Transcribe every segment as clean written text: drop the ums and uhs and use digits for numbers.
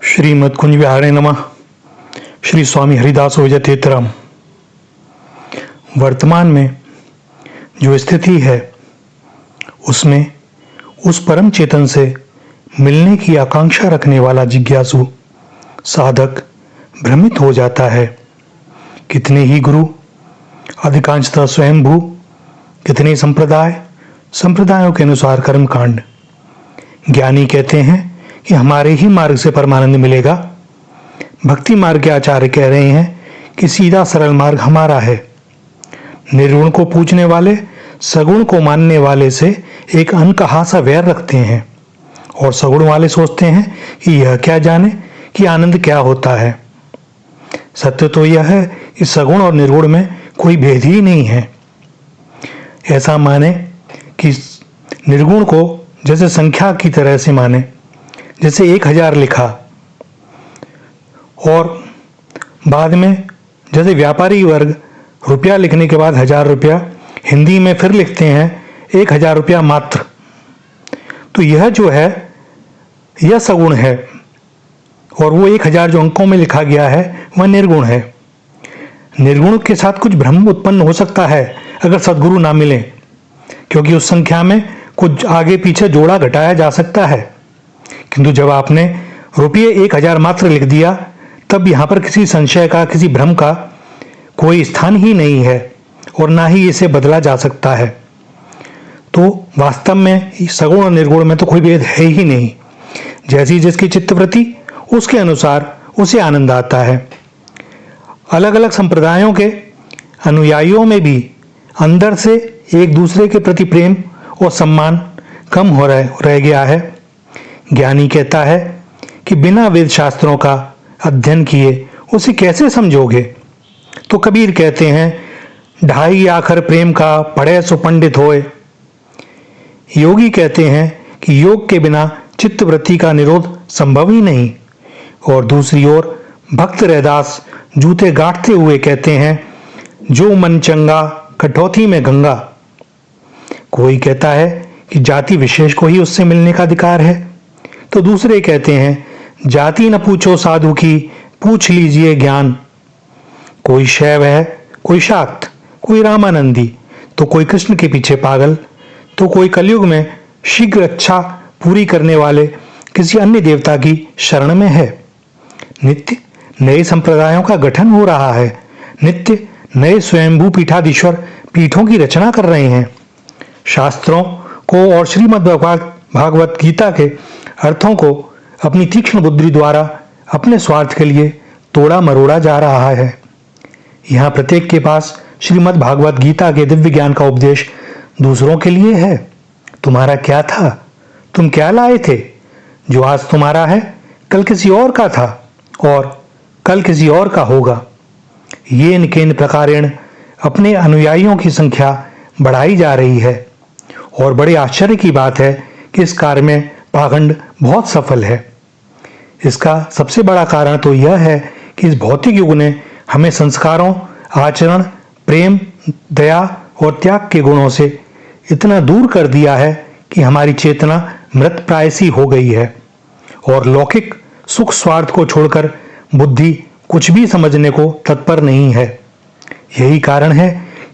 श्रीमद् कुंज विहारे नमः। श्री स्वामी हरिदास विजयतीर्थराम। वर्तमान में जो स्थिति है उसमें उस परम चेतन से मिलने की आकांक्षा रखने वाला जिज्ञासु साधक भ्रमित हो जाता है। कितने ही गुरु, अधिकांशतः स्वयंभू, कितने संप्रदायों के अनुसार कर्मकांड। ज्ञानी कहते हैं कि हमारे ही मार्ग से परमानंद मिलेगा। भक्ति मार्ग के आचार्य कह रहे हैं कि सीधा सरल मार्ग हमारा है। निर्गुण को पूजने वाले सगुण को मानने वाले से एक अनकहा सा वैर रखते हैं और सगुण वाले सोचते हैं कि यह क्या जाने कि आनंद क्या होता है। सत्य तो यह है कि सगुण और निर्गुण में कोई भेद ही नहीं है। ऐसा माने कि निर्गुण को जैसे संख्या की तरह से माने, जैसे 1000 लिखा और बाद में जैसे व्यापारी वर्ग रुपया लिखने के बाद 1000 रुपया हिंदी में फिर लिखते हैं 1000 रुपया मात्र। तो यह जो है यह सगुण है और वो 1000 जो अंकों में लिखा गया है वह निर्गुण है। निर्गुण के साथ कुछ भ्रम उत्पन्न हो सकता है अगर सद्गुरु ना मिले, क्योंकि उस संख्या में कुछ आगे पीछे जोड़ा घटाया जा सकता है। किंतु जब आपने रुपये 1000 मात्र लिख दिया तब यहाँ पर किसी संशय का, किसी भ्रम का कोई स्थान ही नहीं है और ना ही इसे बदला जा सकता है। तो वास्तव में सगुण और निर्गुण में तो कोई भेद है ही नहीं। जैसी जिसकी चित्तवृत्ति उसके अनुसार उसे आनंद आता है। अलग अलग संप्रदायों के अनुयायियों में भी अंदर से एक दूसरे के प्रति प्रेम और सम्मान कम हो रह गया है। ज्ञानी कहता है कि बिना वेद शास्त्रों का अध्ययन किए उसे कैसे समझोगे। तो कबीर कहते हैं ढाई आखर प्रेम का पढ़े सो पंडित होए। योगी कहते हैं कि योग के बिना चित्तवृत्ति का निरोध संभव ही नहीं। और दूसरी ओर भक्त रैदास जूते गांठते हुए कहते हैं जो मन चंगा कठौती में गंगा। कोई कहता है कि जाति विशेष को ही उससे मिलने का अधिकार है, तो दूसरे कहते हैं जाति न पूछो साधु की, पूछ लीजिए ज्ञान। कोई शैव है, कोई शाक्त, कोई रामानंदी, तो कोई कृष्ण के पीछे पागल, तो कोई कलयुग में शीघ्र अच्छा पूरी करने वाले किसी अन्य देवता की शरण में है। नित्य नए संप्रदायों का गठन हो रहा है। नित्य नए स्वयंभू पीठाधीश्वर पीठों की रचना कर रहे हैं। शास्त्रों को और श्रीमद् भागवत गीता के अर्थों को अपनी तीक्ष्ण बुद्धि द्वारा अपने स्वार्थ के लिए तोड़ा मरोड़ा जा रहा है। यहाँ प्रत्येक के पास श्रीमद् भागवत गीता के दिव्य ज्ञान का उपदेश दूसरों के लिए है। तुम्हारा क्या था? तुम क्या लाए थे? जो आज तुम्हारा है कल किसी और का था और कल किसी और का होगा। ये केन प्रकारेण अपने अनुयायियों की संख्या बढ़ाई जा रही है और बड़े आश्चर्य की बात है कि इस कार्य में पाखंड बहुत सफल है। इसका सबसे बड़ा कारण तो यह है कि इस भौतिक युग ने हमें संस्कारों, आचरण, प्रेम, दया और त्याग के गुणों से इतना दूर कर दिया है कि हमारी चेतना मृत प्राय सी हो गई है और लौकिक सुख स्वार्थ को छोड़कर बुद्धि कुछ भी समझने को तत्पर नहीं है। यही कारण है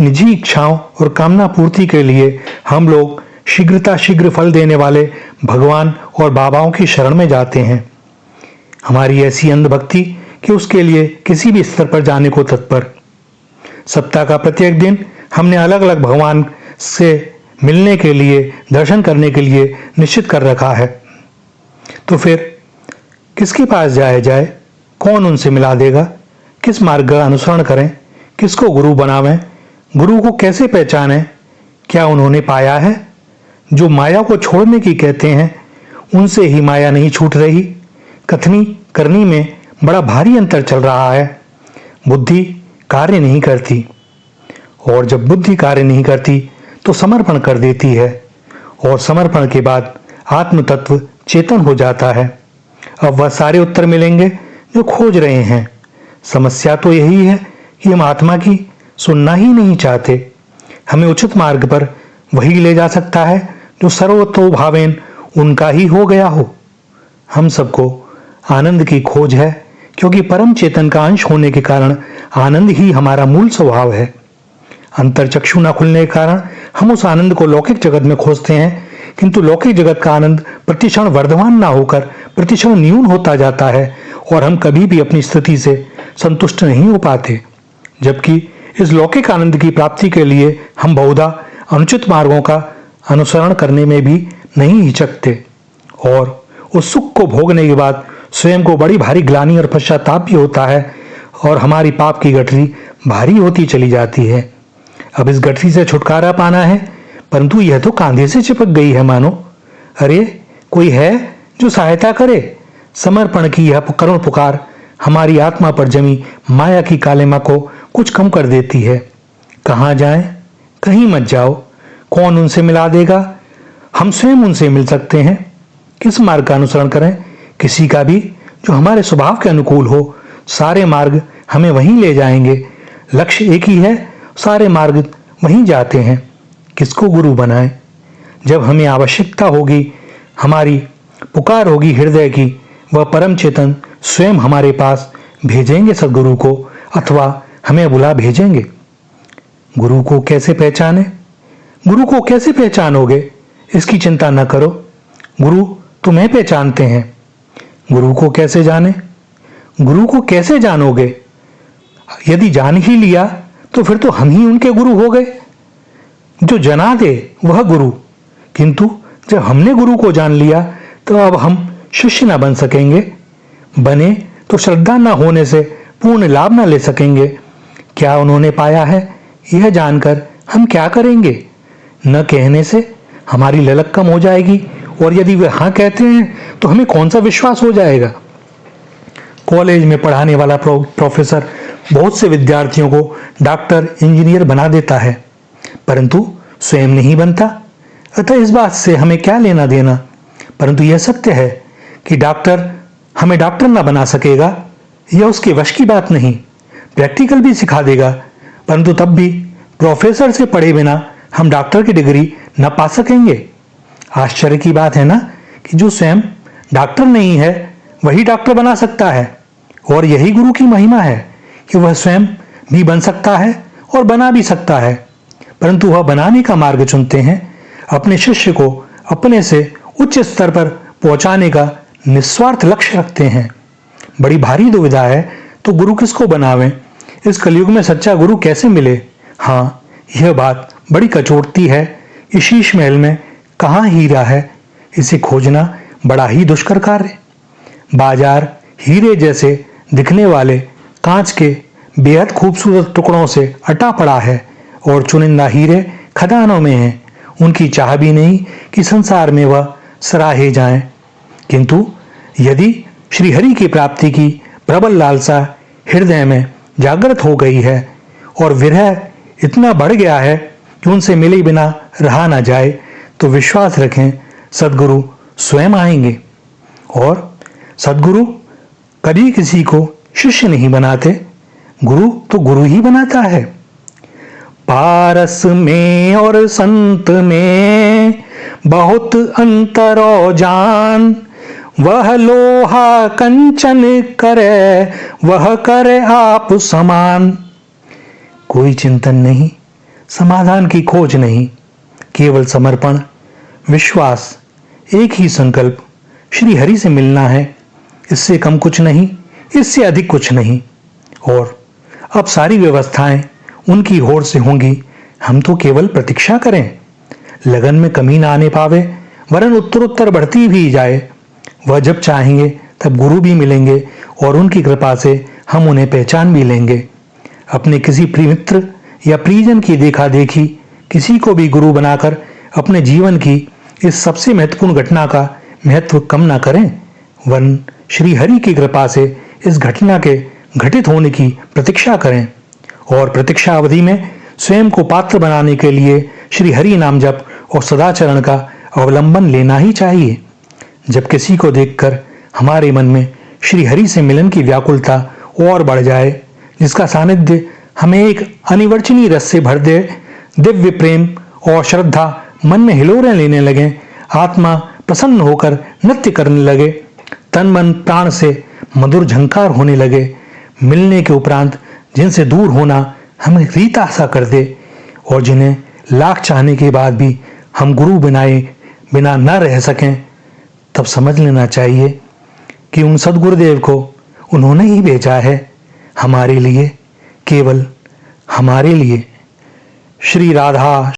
निजी इच्छाओं और कामना पूर्ति के लिए हम लोग शीघ्र फल देने वाले भगवान और बाबाओं की शरण में जाते हैं। हमारी ऐसी अंधभक्ति कि उसके लिए किसी भी स्तर पर जाने को तत्पर। सप्ताह का प्रत्येक दिन हमने अलग अलग भगवान से मिलने के लिए, दर्शन करने के लिए निश्चित कर रखा है। तो फिर किसके पास जाए? कौन उनसे मिला देगा? किस मार्ग का अनुसरण करें? किसको गुरु बनावें? गुरु को कैसे पहचानें? क्या उन्होंने पाया है? जो माया को छोड़ने की कहते हैं उनसे ही माया नहीं छूट रही। कथनी करनी में बड़ा भारी अंतर चल रहा है। बुद्धि कार्य नहीं करती और जब बुद्धि कार्य नहीं करती तो समर्पण कर देती है और समर्पण के बाद आत्म तत्व चेतन हो जाता है। अब वह सारे उत्तर मिलेंगे जो खोज रहे हैं। समस्या तो यही है कि हम आत्मा की सुनना ही नहीं चाहते। हमें उचित मार्ग पर वही ले जा सकता है जो सर्वतो भावेन उनका ही हो गया हो। हम सबको आनंद की खोज है, क्योंकि परम चेतन का अंश होने के कारण आनंद ही हमारा मूल स्वभाव है। अंतरचक्षु न खुलने के कारण हम उस आनंद को लौकिक जगत में खोजते हैं, किंतु लौकिक जगत का आनंद प्रतिक्षण वर्धमान ना होकर प्रतिक्षण न्यून होता जाता है और हम कभी भी अपनी स्थिति से संतुष्ट नहीं हो पाते। जबकि इस लौकिक आनंद की प्राप्ति के लिए हम बहुधा अनुचित मार्गों का अनुसरण करने में भी नहीं हिचकते और उस सुख को भोगने के बाद स्वयं को बड़ी भारी ग्लानि और पश्चाताप भी होता है और हमारी पाप की गठरी भारी होती चली जाती है। अब इस गठरी से छुटकारा पाना है, परंतु यह तो कांधे से चिपक गई है मानो। अरे कोई है जो सहायता करे। समर्पण की यह करुण पुकार हमारी आत्मा पर जमी माया की कालिमा को कुछ कम कर देती है। कहाँ जाएं? कहीं मत जाओ। कौन उनसे मिला देगा? हम स्वयं उनसे मिल सकते हैं। किस मार्ग का अनुसरण करें? किसी का भी जो हमारे स्वभाव के अनुकूल हो। सारे मार्ग हमें वहीं ले जाएंगे। लक्ष्य एक ही है, सारे मार्ग वहीं जाते हैं। किसको गुरु बनाएं? जब हमें आवश्यकता होगी, हमारी पुकार होगी हृदय की, वह परम चेतन स्वयं हमारे पास भेजेंगे सदगुरु को, अथवा हमें बुला भेजेंगे। गुरु को कैसे पहचाने? गुरु को कैसे पहचानोगे? इसकी चिंता न करो, गुरु तुम्हें पहचानते हैं। गुरु को कैसे जाने? गुरु को कैसे जानोगे? यदि जान ही लिया तो फिर तो हम ही उनके गुरु हो गए। जो जना दे वह गुरु, किंतु जब हमने गुरु को जान लिया तो अब हम शिष्य न बन सकेंगे। बने तो श्रद्धा न होने से पूर्ण लाभ न ले सकेंगे। क्या उन्होंने पाया है यह जानकर हम क्या करेंगे? न कहने से हमारी ललक कम हो जाएगी, और यदि वे हाँ कहते हैं तो हमें कौन सा विश्वास हो जाएगा। कॉलेज में पढ़ाने वाला प्रोफेसर बहुत से विद्यार्थियों को डॉक्टर, इंजीनियर बना देता है, परंतु स्वयं नहीं बनता। अतः इस बात से हमें क्या लेना देना। परंतु यह सत्य है कि डॉक्टर हमें डॉक्टर ना बना सकेगा, यह उसके वश की बात नहीं। प्रैक्टिकल भी सिखा देगा, परंतु तब भी प्रोफेसर से पढ़े बिना हम डॉक्टर की डिग्री न पा सकेंगे। आश्चर्य की बात है ना कि जो स्वयं डॉक्टर नहीं है वही डॉक्टर बना सकता है, और यही गुरु की महिमा है कि वह स्वयं भी बन सकता है और बना भी सकता है, परंतु वह बनाने का मार्ग चुनते हैं। अपने शिष्य को अपने से उच्च स्तर पर पहुंचाने का निस्वार्थ लक्ष्य रखते हैं। बड़ी भारी दुविधा है तो गुरु किसको बनावें? इस कलयुग में सच्चा गुरु कैसे मिले? हाँ, यह बात बड़ी कचोटती है। इस शीश महल में कहाँ हीरा है, इसे खोजना बड़ा ही दुष्कर कार्य। बाजार हीरे जैसे दिखने वाले कांच के बेहद खूबसूरत टुकड़ों से अटा पड़ा है, और चुनिंदा हीरे खदानों में हैं। उनकी चाह भी नहीं कि संसार में वह सराहे जाएं। किंतु यदि श्रीहरि की प्राप्ति की प्रबल लालसा हृदय में जागृत हो गई है और विरह इतना बढ़ गया है कि उनसे मिले बिना रहा ना जाए, तो विश्वास रखें सदगुरु स्वयं आएंगे। और सदगुरु कभी किसी को शिष्य नहीं बनाते, गुरु तो गुरु ही बनाता है। पारस में और संत में बहुत अंतर जान, वह लोहा कंचन करे, वह करे आप समान। कोई चिंतन नहीं, समाधान की खोज नहीं, केवल समर्पण, विश्वास, एक ही संकल्प, श्री हरि से मिलना है। इससे कम कुछ नहीं, इससे अधिक कुछ नहीं। और अब सारी व्यवस्थाएं उनकी ओर से होंगी, हम तो केवल प्रतीक्षा करें। लगन में कमी ना आने पावे, वरन उत्तरोत्तर बढ़ती भी जाए। वह जब चाहेंगे तब गुरु भी मिलेंगे, और उनकी कृपा से हम उन्हें पहचान भी लेंगे। अपने किसी प्रिय मित्र या प्रियजन की देखा देखी किसी को भी गुरु बनाकर अपने जीवन की इस सबसे महत्वपूर्ण घटना का महत्व कम ना करें, वरन श्री हरि की कृपा से इस घटना के घटित होने की प्रतीक्षा करें। और प्रतीक्षा अवधि में स्वयं को पात्र बनाने के लिए श्री हरि नाम जप और सदाचरण का अवलंबन लेना ही चाहिए। जब किसी को देखकर हमारे मन में श्री हरि से मिलन की व्याकुलता और बढ़ जाए, जिसका सानिध्य हमें एक अनिवर्चनीय रस से भर दे, दिव्य प्रेम और श्रद्धा मन में हिलोरें लेने लगे, आत्मा प्रसन्न होकर नृत्य करने लगे, तन मन प्राण से मधुर झंकार होने लगे, मिलने के उपरांत जिनसे दूर होना हमें रीता सा कर दे और जिन्हें लाख चाहने के बाद भी हम गुरु बनाए बिना न रह सकें, तब समझ लेना चाहिए कि उन सद्गुरुदेव को उन्होंने ही भेजा है हमारे लिए, केवल हमारे लिए। श्री राधा